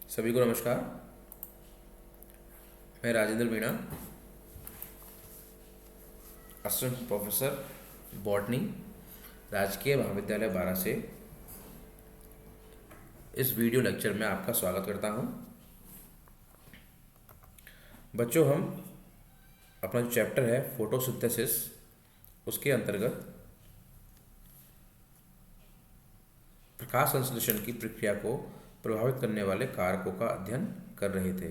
सभी को नमस्कार। मैं Rajendra Meena, assistant professor botany, राजकीय महाविद्यालय बारा से इस वीडियो लेक्चर में आपका स्वागत करता हूं। बच्चों, हम अपना जो चैप्टर है फोटोसिंथेसिस, उसके अंतर्गत प्रकाश संश्लेषण की प्रक्रिया को प्रभावित करने वाले कारकों का अध्ययन कर रहे थे।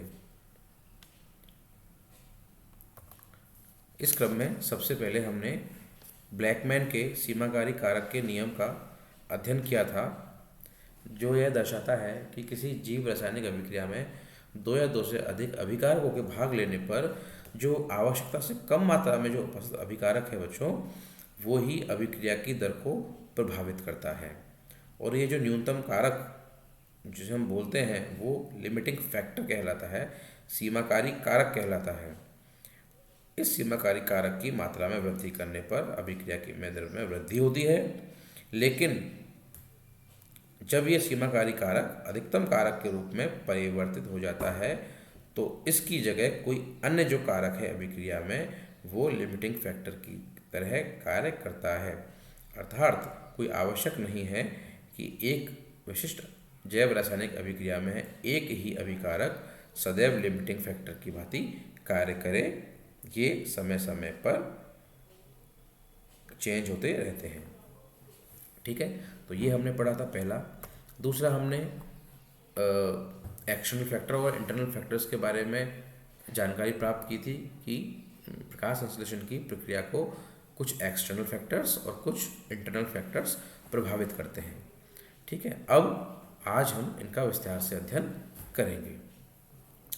इस क्रम में सबसे पहले हमने ब्लैकमैन के सीमाकारी कारक के नियम का अध्ययन किया था, जो यह दर्शाता है कि किसी जीव रासायनिक अभिक्रिया में दो या दो से अधिक अभिकारकों के भाग लेने पर जो आवश्यकता से कम मात्रा में जो उपस्थित अभिकारक है बच्चों, वो ही अभिक्रिया की दर को प्रभावित करता है। और ये जो न्यूनतम कारक जिसे हम बोलते हैं वो लिमिटिंग फैक्टर कहलाता है, सीमाकारी कारक कहलाता है। इस सीमाकारी कारक की मात्रा में वृद्धि करने पर अभिक्रिया की दर में वृद्धि होती है, लेकिन जब यह सीमाकारी कारक अधिकतम कारक के रूप में परिवर्तित हो जाता है तो इसकी जगह कोई अन्य जो कारक है अभिक्रिया में वो लिमिटिंग फैक्टर की तरह कार्य करता है। अर्थात कोई आवश्यक नहीं है कि एक विशिष्ट जैव रासायनिक अभिक्रिया में एक ही अभिकारक सदैव लिमिटिंग फैक्टर की भांति कार्य करे। ये समय समय पर चेंज होते रहते हैं। ठीक है, तो ये हमने पढ़ा था पहला। दूसरा, हमने एक्सटर्नल फैक्टर और इंटरनल फैक्टर्स के बारे में जानकारी प्राप्त की थी कि प्रकाश संश्लेषण की प्रक्रिया को कुछ एक्सटर्नल फैक्टर्स और कुछ इंटरनल फैक्टर्स प्रभावित करते हैं। ठीक है, अब आज हम इनका विस्तार से अध्ययन करेंगे।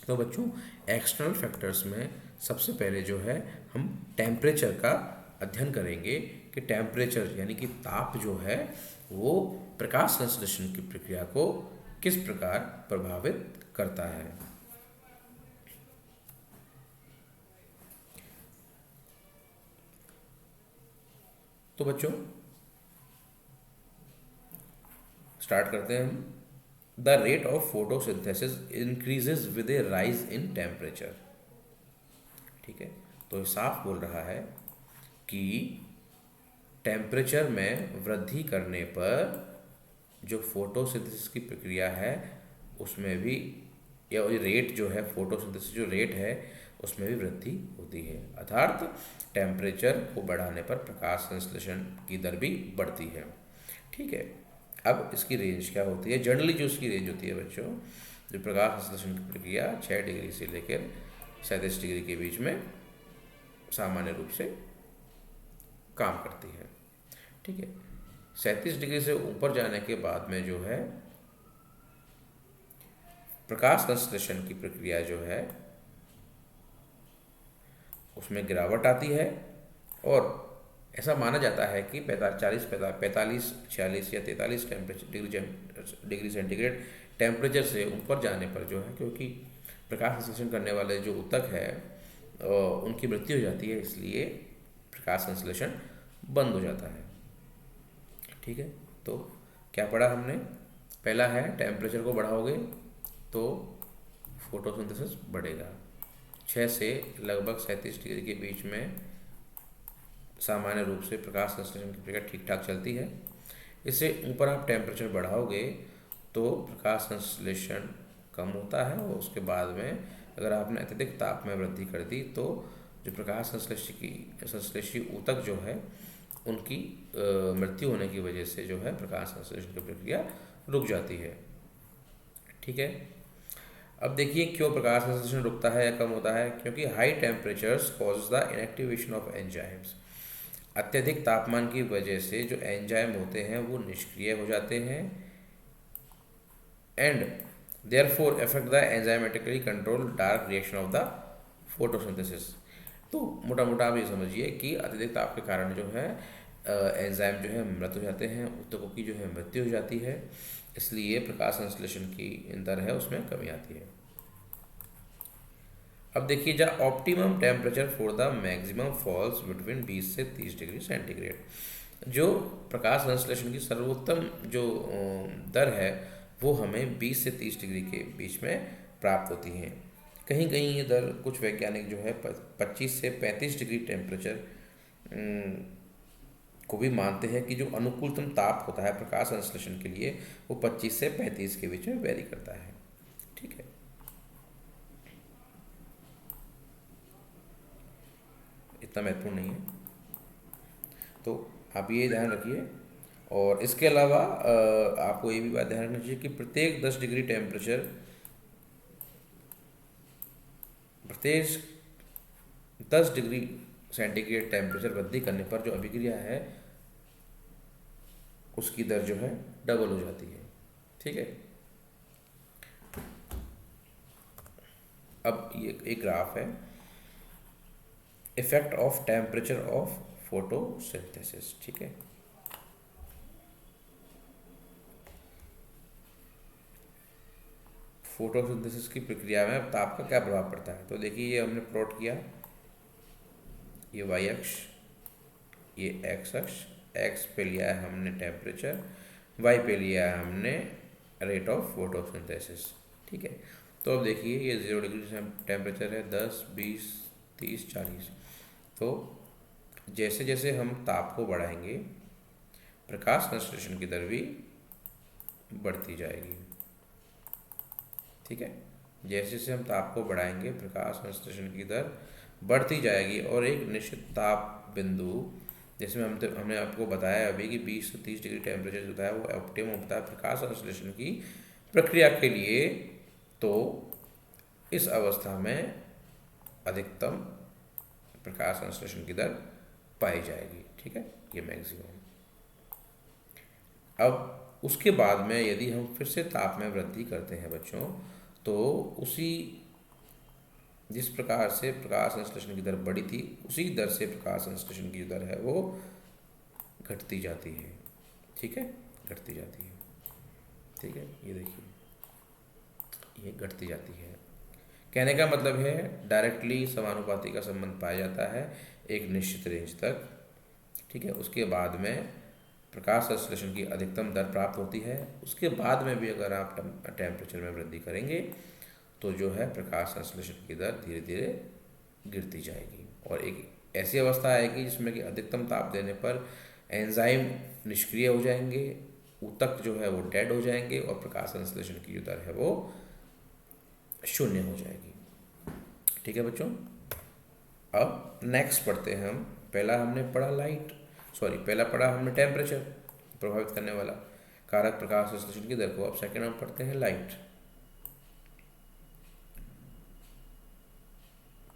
तो बच्चों, एक्सटर्नल फैक्टर्स में सबसे पहले जो है हम टेम्परेचर का अध्ययन करेंगे कि टेम्परेचर यानी कि ताप जो है वो प्रकाश संश्लेषण की प्रक्रिया को किस प्रकार प्रभावित करता है। तो बच्चों स्टार्ट करते हैं हम। The rate of photosynthesis increases with A rise in temperature. ठीक है, तो ये साफ बोल रहा है कि टेम्परेचर में वृद्धि करने पर जो फोटोसिंथेसिस की प्रक्रिया है उसमें भी या रेट जो है फोटोसिंथेसिस जो रेट है उसमें भी वृद्धि होती है। अर्थात टेम्परेचर को बढ़ाने पर प्रकाश संश्लेषण की दर भी बढ़ती है। ठीक है, अब इसकी रेंज क्या होती है? जनरली जो इसकी रेंज होती है बच्चों, जो प्रकाश संश्लेषण की प्रक्रिया 6 डिग्री से लेकर 37 डिग्री के बीच में सामान्य रूप से काम करती है। ठीक है, 37 डिग्री से ऊपर जाने के बाद में जो है प्रकाश संश्लेषण की प्रक्रिया जो है उसमें गिरावट आती है और ऐसा माना जाता है कि 45, 46 या 43 डिग्री सेंटीग्रेड टेम्परेचर से ऊपर जाने पर जो है, क्योंकि प्रकाश संश्लेषण करने वाले जो ऊतक है उनकी मृत्यु हो जाती है, इसलिए प्रकाश संश्लेषण बंद हो जाता है। ठीक है, तो क्या पढ़ा हमने? पहला है टेम्परेचर को बढ़ाओगे तो फोटोसिंथेसिस बढ़ेगा। 6 से लगभग 37 डिग्री के बीच में सामान्य रूप से प्रकाश संश्लेषण की प्रक्रिया ठीक ठाक चलती है। इससे ऊपर आप टेम्परेचर बढ़ाओगे तो प्रकाश संश्लेषण कम होता है और उसके बाद में अगर आपने अत्यधिक ताप में वृद्धि कर दी तो जो प्रकाश संश्लेषी ऊतक जो है उनकी मृत्यु होने की वजह से जो है प्रकाश संश्लेषण की प्रक्रिया रुक जाती है। ठीक है, अब देखिए क्यों प्रकाश संश्लेषण रुकता है या कम होता है? क्योंकि high temperatures cause the inactivation of enzymes. अत्यधिक तापमान की वजह से जो एंजाइम होते हैं वो निष्क्रिय हो जाते हैं and therefore affect the enzymatically control dark reaction of the photosynthesis. तो मोटा मोटा आप ये समझिए कि अत्यधिक ताप के कारण जो है एंजाइम जो है मृत हो जाते हैं, ऊतकों की जो है मृत्यु हो जाती है, इसलिए प्रकाश संश्लेषण की दर है उसमें कमी आती है। अब देखिए, the optimum temperature for the maximum falls between 20 से 30 डिग्री सेंटीग्रेड। जो प्रकाश संश्लेषण की सर्वोत्तम जो दर है वो हमें 20 से 30 डिग्री के बीच में प्राप्त होती हैं। कहीं कहीं ये दर कुछ वैज्ञानिक जो है 25 से 35 डिग्री टेम्परेचर को भी मानते हैं कि जो अनुकूलतम ताप होता है प्रकाश संश्लेषण के लिए वो 25 से 35 के बीच में वेरी करता है। ठीक है, इतना महत्वपूर्ण नहीं है, तो आप ये ध्यान रखिए। और इसके अलावा आपको ये भी बात ध्यान रखना चाहिए कि प्रत्येक 10 डिग्री सेंटीग्रेड टेम्परेचर वृद्धि करने पर जो अभिक्रिया है उसकी दर जो है डबल हो जाती है। ठीक है, अब ये एक ग्राफ है, effect of temperature of photosynthesis. ठीक है, फोटोसिंथेसिस की प्रक्रिया में ताप का क्या प्रभाव पड़ता है। तो देखिए ये हमने प्लॉट किया, ये वाई अक्ष, ये एक्स अक्ष, एक्स पे लिया है हमने टेम्परेचर, वाई पे लिया है हमने रेट ऑफ फोटोसिंथेसिस। ठीक है, तो अब देखिए ये 0 डिग्री टेम्परेचर है, 10, 20, 30, 40। तो जैसे जैसे हम ताप को बढ़ाएंगे प्रकाश संश्लेषण की दर भी बढ़ती जाएगी। ठीक है, जैसे जैसे हम ताप को बढ़ाएंगे प्रकाश संश्लेषण की दर बढ़ती जाएगी और एक निश्चित ताप बिंदु, जिसमें हमने आपको बताया अभी कि 20 से 30 डिग्री टेम्परेचर होता है वो ऑप्टिमम होता है प्रकाश संश्लेषण की प्रक्रिया के लिए। तो इस अवस्था में अधिकतम प्रकाश संश्लेषण की दर पाई जाएगी। ठीक है, ये मैक्सिमम। अब उसके बाद में यदि हम फिर से ताप में वृद्धि करते हैं बच्चों, तो उसी जिस प्रकार से प्रकाश संश्लेषण की दर बढ़ी थी उसी दर से प्रकाश संश्लेषण की दर है वो घटती जाती है। ठीक है, घटती जाती है। ठीक है, ये देखिए ये घटती जाती है। कहने का मतलब है डायरेक्टली समानुपाती का संबंध पाया जाता है एक निश्चित रेंज तक। ठीक है, उसके बाद में प्रकाश संश्लेषण की अधिकतम दर प्राप्त होती है। उसके बाद में भी अगर आप टेम्परेचर में वृद्धि करेंगे तो जो है प्रकाश संश्लेषण की दर धीरे धीरे गिरती जाएगी और एक ऐसी अवस्था आएगी जिसमें कि अधिकतम ताप देने पर एंजाइम निष्क्रिय हो जाएंगे, ऊतक जो है वो डेड हो जाएंगे और प्रकाश संश्लेषण की जो दर है वो शून्य हो जाएगी। ठीक है बच्चों, अब नेक्स्ट पढ़ते हैं हम। पहला पढ़ा हमने टेम्परेचर प्रभावित करने वाला कारक प्रकाश संश्लेषण की दर को। अब सेकंड हम पढ़ते हैं लाइट।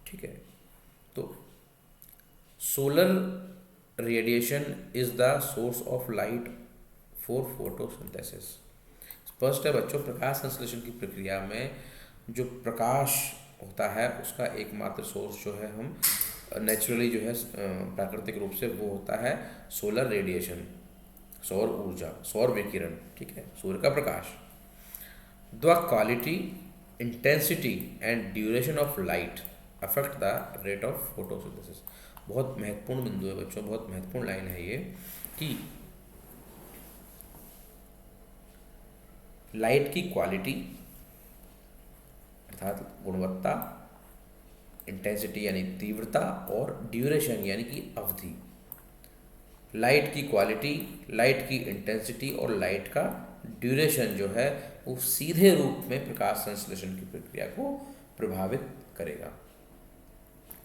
ठीक है, तो solar radiation is the source of light for photosynthesis. स्पष्ट है बच्चों, प्रकाश संश्लेषण की प्रक्रिया में जो प्रकाश होता है उसका एकमात्र सोर्स जो है हम नेचुरली जो है प्राकृतिक रूप से वो होता है सोलर रेडिएशन, सौर ऊर्जा, सौर विकिरण। ठीक है, सूर्य का प्रकाश। The quality, intensity and duration of light affect the rate of photosynthesis. बहुत महत्वपूर्ण बिंदु है बच्चों, बहुत महत्वपूर्ण लाइन है ये कि लाइट की क्वालिटी अर्थात गुणवत्ता, इंटेंसिटी यानी तीव्रता और ड्यूरेशन यानी कि अवधि। लाइट की क्वालिटी, लाइट की इंटेंसिटी और लाइट का ड्यूरेशन जो है वो सीधे रूप में प्रकाश संश्लेषण की प्रक्रिया को प्रभावित करेगा।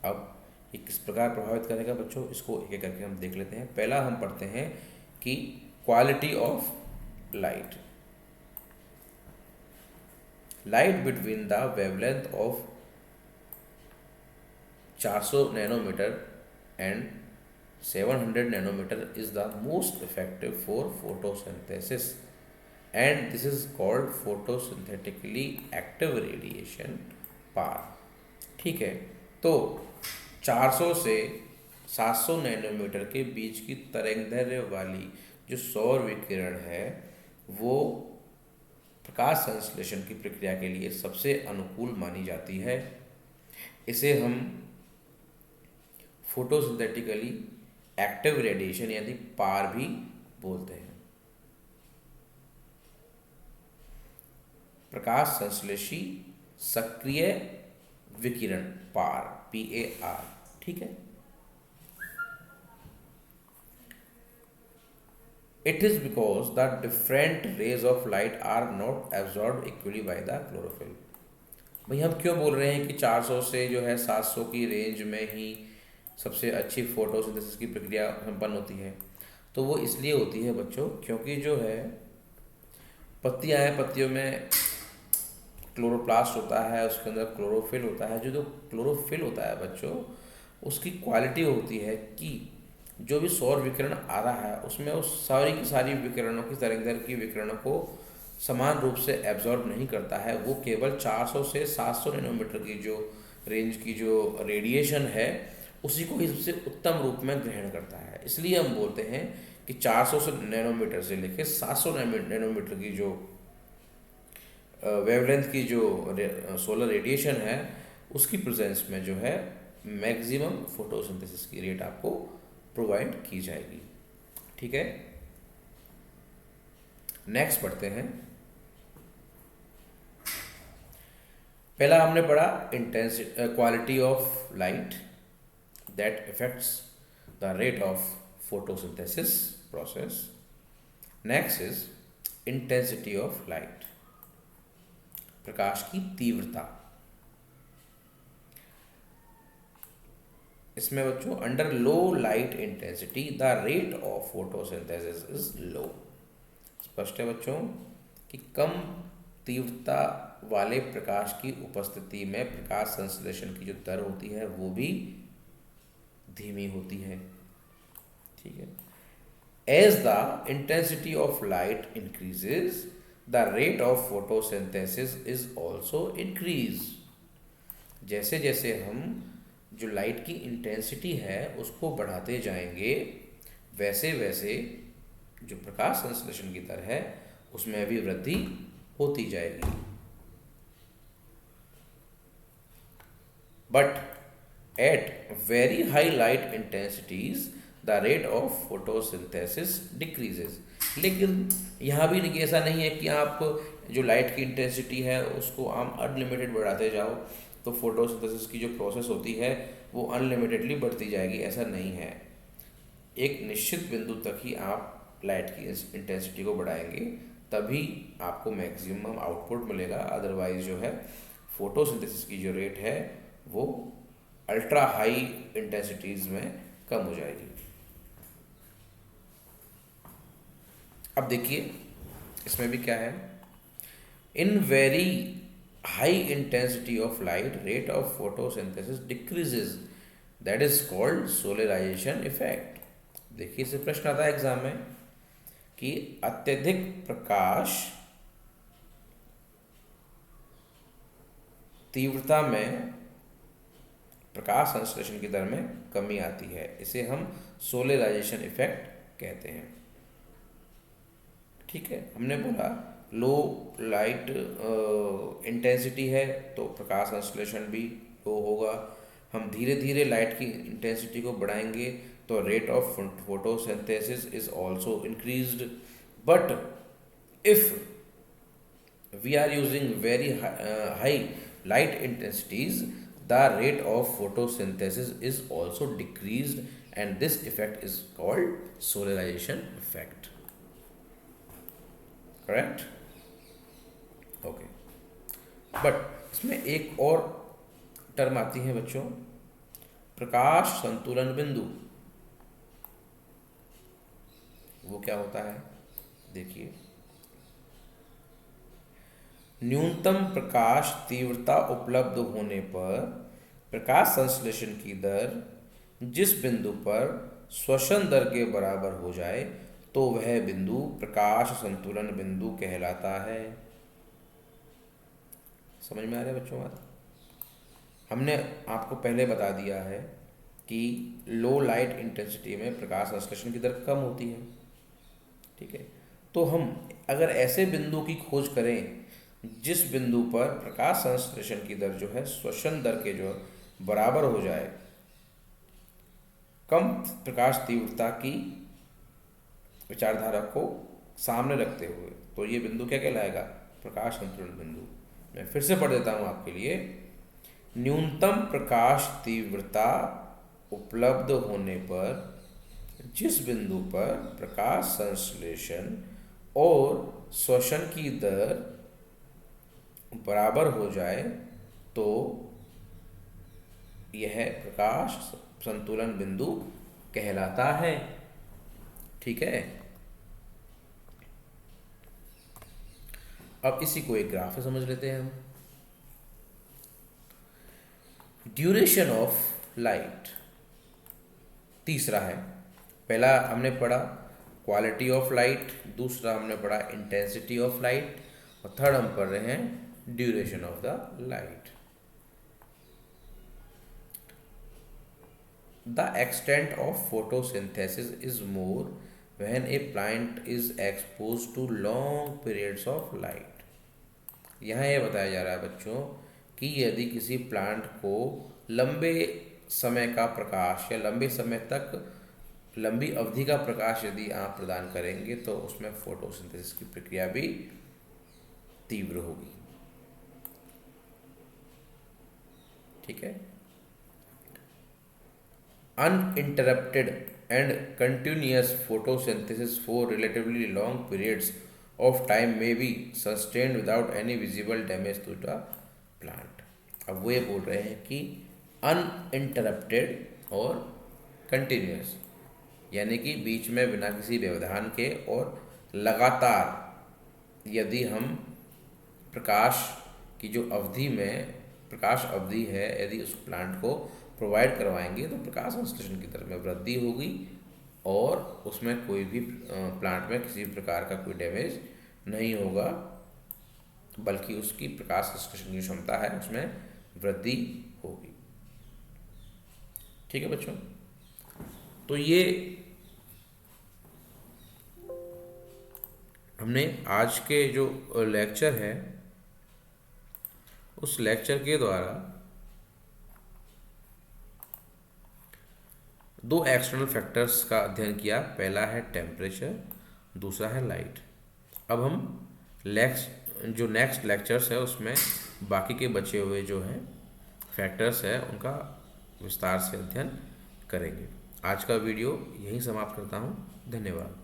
अब ये किस प्रकार प्रभावित करेगा बच्चों, इसको एक एक करके हम देख लेते हैं। पहला हम पढ़ते हैं कि quality of light. Light between the wavelength of 400 nanometre and 700 nanometer is the most effective for photosynthesis and this is called photosynthetically active radiation PAR। ठीक है, तो 400 से 700 नैनोमीटर के बीच की तरंगदैर्घ्य वाली जो सौर विकिरण है वो प्रकाश संश्लेषण की प्रक्रिया के लिए सबसे अनुकूल मानी जाती है। इसे हम फोटोसिंथेटिकली एक्टिव रेडिएशन यानी पार भी बोलते हैं। प्रकाश संश्लेषी सक्रिय विकिरण, पार, PAR। ठीक है। It is because the different rays of light are not absorbed equally by the chlorophyll। भाई हम क्यों बोल रहे हैं कि 400 से जो है 700 की रेंज में ही सबसे अच्छी फोटोसिंथेसिस की प्रक्रिया संपन्न होती है? तो वो इसलिए होती है बच्चों, क्योंकि जो है पत्तियां हैं, पत्तियों में क्लोरोप्लास्ट होता है, उसके अंदर क्लोरोफिल होता है। जो जो क्लोरोफिल होता है बच्चों, उसकी क्वालिटी होती है कि जो भी सौर विकिरण आ रहा है उसमें उस सारी की सारी विकिरणों की, तरंगदैर्घ्य की विकिरणों को समान रूप से एब्जॉर्ब नहीं करता है। वो केवल 400 से 700 नैनोमीटर की जो रेंज की जो रेडिएशन है उसी को ही सबसे उत्तम रूप में ग्रहण करता है। इसलिए हम बोलते हैं कि 400 से नैनोमीटर से लेकर 700 नैनोमीटर की जो वेवलेंथ की जो सोलर रेडिएशन है उसकी प्रेजेंस में जो है मैक्सिमम फोटोसिंथेसिस की रेट आपको प्रोवाइड की जाएगी। ठीक है। नेक्स्ट पढ़ते हैं। पहला हमने पढ़ा intensity, quality of light that effects the rate of photosynthesis process. Next is intensity of light, प्रकाश की तीव्रता। इसमें बच्चों under low light intensity the rate of photosynthesis is low. स्पष्ट है बच्चों कि कम तीव्रता वाले प्रकाश की उपस्थिति में प्रकाश संश्लेषण की जो दर होती है वो भी धीमी होती है। ठीक है। As the intensity of light increases the rate of photosynthesis is also increase. जैसे जैसे हम जो लाइट की इंटेंसिटी है उसको बढ़ाते जाएंगे वैसे वैसे जो प्रकाश संश्लेषण की दर है उसमें भी वृद्धि होती जाएगी। But at very high light intensities the rate of photosynthesis decreases. लेकिन यहाँ भी ऐसा नहीं है कि आप जो लाइट की इंटेंसिटी है उसको आप अनलिमिटेड बढ़ाते जाओ तो फोटोसिंथेसिस की जो प्रोसेस होती है वो अनलिमिटेडली बढ़ती जाएगी, ऐसा नहीं है। एक निश्चित बिंदु तक ही आप लाइट की इंटेंसिटी को बढ़ाएंगे तभी आपको मैक्सिमम आउटपुट मिलेगा। अदरवाइज जो है फोटोसिंथेसिस की जो रेट है वो अल्ट्रा हाई इंटेंसिटीज में कम हो जाएगी। अब देखिए इसमें भी क्या है, in very high intensity of light rate of photosynthesis decreases, that is called solarization effect। देखिए इसे प्रश्न आता है एग्जाम में कि अत्यधिक प्रकाश तीव्रता में प्रकाश संश्लेषण की दर में कमी आती है, इसे हम सोलराइजेशन इफेक्ट कहते हैं। ठीक है। हमने बोला लो लाइट इंटेंसिटी है तो प्रकाश संश्लेषण भी लो होगा। हम धीरे धीरे लाइट की इंटेंसिटी को बढ़ाएंगे तो rate of photosynthesis is also increased. But if we are using very high light intensities the rate of photosynthesis is also decreased and this effect is called solarisation effect. Correct. Okay. But इसमें एक और term आती है बच्चों, प्रकाश संतुलन बिंदु। वो क्या होता है देखिए, न्यूनतम प्रकाश तीव्रता उपलब्ध होने पर प्रकाश संश्लेषण की दर जिस बिंदु पर श्वसन दर के बराबर हो जाए तो वह बिंदु प्रकाश संतुलन बिंदु कहलाता है। समझ में आ रहा है बच्चों बात? हमने आपको पहले बता दिया है कि लो लाइट इंटेंसिटी में प्रकाश संश्लेषण की दर कम होती है। ठीक है। तो हम अगर ऐसे बिंदु की खोज करें जिस बिंदु पर प्रकाश संश्लेषण की दर जो है श्वसन दर के जो बराबर हो जाए कम प्रकाश तीव्रता की विचारधारा को सामने रखते हुए, तो ये बिंदु क्या कहलाएगा? प्रकाश संतुलन बिंदु। मैं फिर से पढ़ देता हूँ आपके लिए। न्यूनतम प्रकाश तीव्रता उपलब्ध होने पर जिस बिंदु पर प्रकाश संश्लेषण और शोषण की दर बराबर हो जाए तो यह प्रकाश संतुलन बिंदु कहलाता है। ठीक है, अब इसी को एक ग्राफ से समझ लेते हैं हम। ड्यूरेशन ऑफ लाइट तीसरा है। पहला हमने पढ़ा क्वालिटी ऑफ लाइट, दूसरा हमने पढ़ा इंटेंसिटी ऑफ लाइट, और थर्ड हम पढ़ रहे हैं duration of the light. The extent of photosynthesis is more when a plant is exposed to long periods of light। यहाँ ये बताया जा रहा है बच्चों कि यदि किसी प्लांट को लंबे समय का प्रकाश या लंबे समय तक लंबी अवधि का प्रकाश यदि आप प्रदान करेंगे तो उसमें फोटोसिंथेसिस की प्रक्रिया भी तीव्र होगी। ठीक है, uninterrupted and continuous photosynthesis for relatively long periods of time may be sustained without any visible damage to the plant। अब वो ये बोल रहे हैं कि uninterrupted और continuous यानी कि बीच में बिना किसी व्यवधान के और लगातार यदि हम प्रकाश की जो अवधि में प्रकाश अवधि है यदि उस प्लांट को प्रोवाइड करवाएंगे तो प्रकाश संश्लेषण की दर में वृद्धि होगी और उसमें कोई भी प्लांट में किसी प्रकार का कोई डैमेज नहीं होगा, बल्कि उसकी प्रकाश संश्लेषण की क्षमता है उसमें वृद्धि होगी। ठीक है बच्चों, तो ये हमने आज के जो लेक्चर है उस लेक्चर के द्वारा दो एक्सटर्नल फैक्टर्स का अध्ययन किया। पहला है टेम्परेचर, दूसरा है लाइट। अब हम नेक्स्ट लेक्चर्स है उसमें बाकी के बचे हुए जो हैं फैक्टर्स है उनका विस्तार से अध्ययन करेंगे। आज का वीडियो यहीं समाप्त करता हूँ। धन्यवाद।